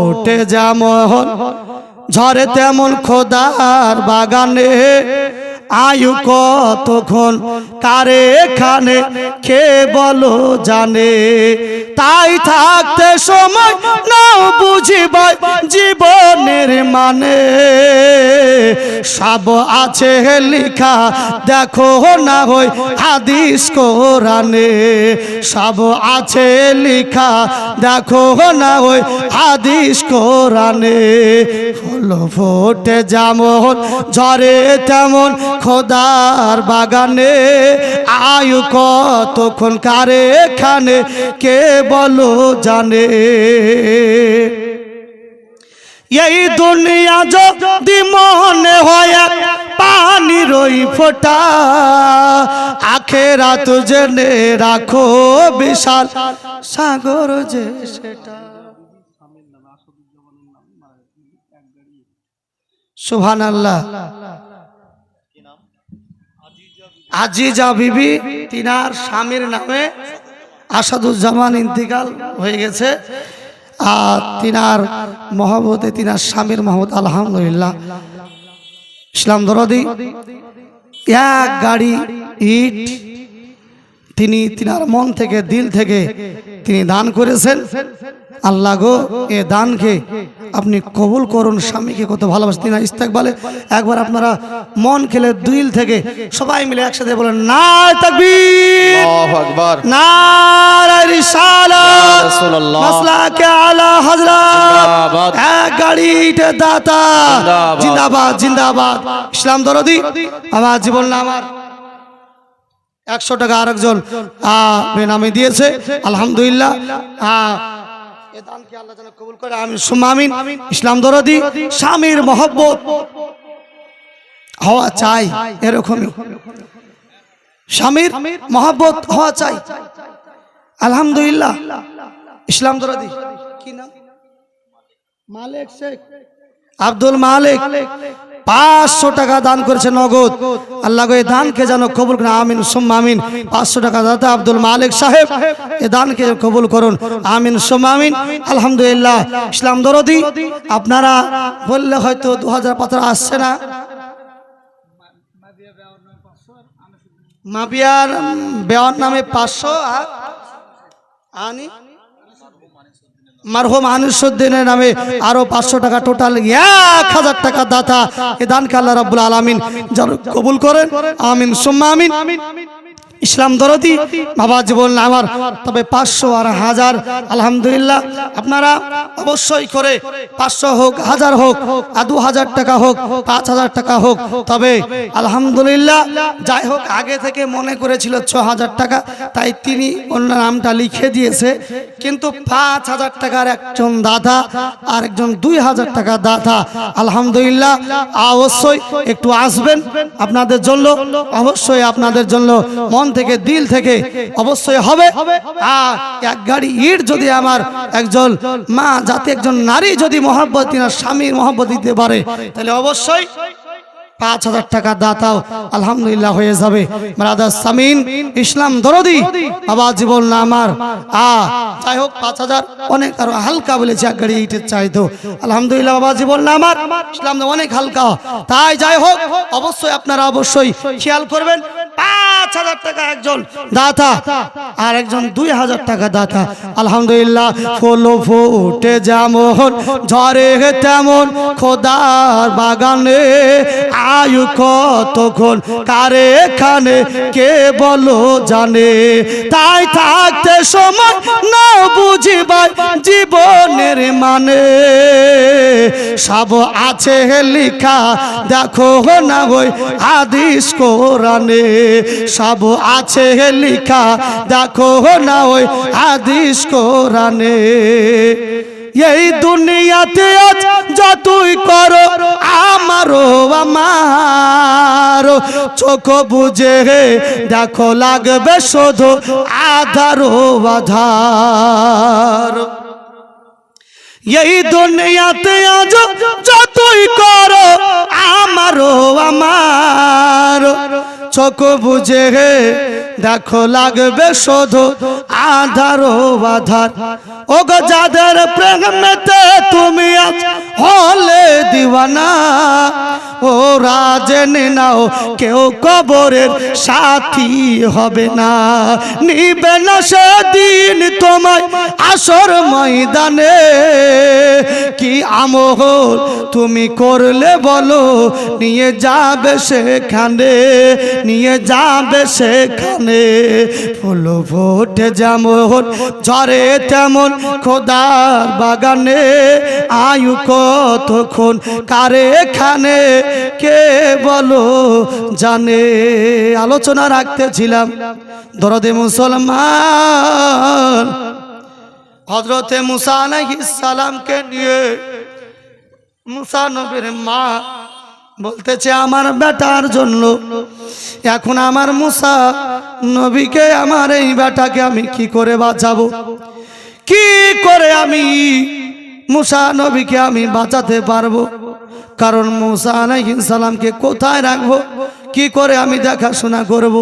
ফোটে যেমন ঝরে তেমন খোদার বাগানে আয়ু কতক্ষণ কারে এখানে কে বলো জানে তাই থাকতে সময় নাও বুঝিবাই জীবনের মানে সব আছে লেখা দেখো না হই হাদিস কোরআনে সব আছে লেখা দেখো না হই হাদিস কোরআনে ফুল ফোটে যেমন ঝরে তেমন খোদার বাগানে আয়ু কতক্ষণ কারে এখানে কে বলো জানে এই দুনিয়া যদি মনে হয় পানির ওই ফোঁটা আখেরাত জেনে রাখো বিশাল সাগর যে সেটা সুবহানাল্লাহ আজিজা বিবি তিনার স্বামীর নামে আসাদুজ্জামান ইন্তিকাল হয়ে গেছে আর তিনার মহব্বতে তিনার স্বামীর মহব্বত আলহামদুলিল্লাহ ইসলাম দরদি এক গাড়ি ইট তিনি তিনার মন থেকে দিল থেকে তিনি দান করেছেন আল্লাহ গো এ দানকে আপনি কবুল করুন স্বামীকে কত ভালোবাসেন তিনার ইস্তেকবালে একবার আপনারা মন খেলে দিল থেকে সবাই মিলে একসাথে বলেন নারে তাকবীর আল্লাহু আকবার নারে রিসালাত রাসূলুল্লাহ মাসলাকে আলা হযরত এক গাড়ি ইটে দাতা জিন্দাবাদ জিন্দাবাদ ইসলাম দরদি আমার জীবন না আমার 100 টাকা আরেকজন নামে দিয়েছে আলহামদুলিল্লাহ এ দানকে আল্লাহ যেন কবুল করে আমিন সুম্মা আমিন ইসলাম দরদি স্বামীর মহব্বত হওয়া চাই এরকমই স্বামীর মহব্বত হওয়া চাই আলহামদুলিল্লাহ ইসলাম দরদি কি নাম মালিক শেখ আব্দুল মালিক 500 টাকা দান করেছে নগদ আল্লাহ গো এই দানকে যেন কবুল করুন আমিন সুম্মা আমিন 500 টাকা দাতা আব্দুল মালিক সাহেব এই দানকে কবুল করুন আমিন সুম্মা আমিন আলহামদুলিল্লাহ ইসলাম দরদি আপনারা বললে হয়তো 2015 আসছে না মাবিয়ার বেওয়ার নামে 500 আর আনি মারহুম আনিসউদ্দিনের নামে আরো 500 টাকা টোটাল 1000 টাকা দাতা এ দানকে আল্লাহ রাব্বুল আলামিন যেন কবুল করেন আমিন সুম্মা আমিন ইসলাম দরদি বাবা জীবন আমার তবে 500 আর 1000 আলহামদুলিল্লাহ আপনারা অবশ্যই করে 500 হোক 1000 হোক আর 2000 টাকা হোক 5000 টাকা হোক তবে আলহামদুলিল্লাহ যাই হোক আগে থেকে মনে করেছিল 6000 টাকা তাই তিনি অন্য নামটা লিখে দিয়েছে কিন্তু 5000 টাকার একজন দাতা আর একজন 2000 টাকা দাতা আলহামদুলিল্লাহ অবশ্যই একটু আসবেন আপনাদের জন্য অবশ্যই আপনাদের জন্য মন থেকে দিল থেকে অবশ্যই হবে আর এক গাড়ি ইট যদি আমার একজন মা যাতে একজন নারী যদি মহব্বত তিনার স্বামীর মহব্বত দিতে পারে তাহলে অবশ্যই 5000 টাকা দাতাও আলহামদুলিল্লাহ হয়ে যাবে ব্রাদার সামিন ইসলাম দরদি বাবা জীবন না আমার যাই হোক 5000 অনেক আরো হালকা বলেছে এক গাড়ি ইটের চাইতো আলহামদুলিল্লাহ বাবা জীবন না আমার ইসলাম অনেক হালকা তাই যাই হোক অবশ্যই আপনারা অবশ্যই খেয়াল করবেন 5000 টাকা একজন দাতা আর একজন 2000 টাকা দাতা আলহামদুলিল্লাহ ফুল ফুটে যেমন ঝরে তেমন খোদার বাগানে আয়ু কতক্ষণ কারে এখানে কে বলো জানে তাই থাকতে সময় না বুঝিবাই জীবনের মানে সব আছে লেখা দেখো না ওই হাদিস কোরআনে সব আছে লেখা দেখো না ওই হাদিস কোরআনে এই দুনিয়াতে আজ যতই করো আমারও আমার চোখ বুঝে দেখো লাগবে শুধু আধারো আধার এই দুনিয়াতে আজ যতই করো আমারও আমার চোখ বুঝে দেখো লাগবে শুধু আধার ও আধার ও গো যাদের প্রেমেতে তুমি আজ হলে দিওয়ানা, ওরা জেনে নাও কেউ কবরের সাথী হবে না, নিবে না সেদিন তোমায় আসর ময়দানে। কি আমল তুমি করলে বলো, নিয়ে যাবে সেখানে, নিয়ে যাবে সেখানে। ফুল ফোটে যেমন ঝরে তেমন খোদার বাগানে, আয়ু কতক্ষণ কারে খানে কে বলো জানে। আলোচনা রাখতেছিলাম দরদে মুসলমান হযরতে মুসা আলাইহিস সালামকে নিয়ে। মুসা নবীর মা বলতেছে আমার বেটার জন্য, এখন আমার মুসা নবীকে, আমার এই বেটাকে আমি কি করে বাঁচাবো, কি করে আমি মুসা নবীকে আমি বাঁচাতে পারবো? কারণ মুসা আলাইহিস সালামকে কোথায় রাখবো, কি করে আমি দেখাশোনা করব?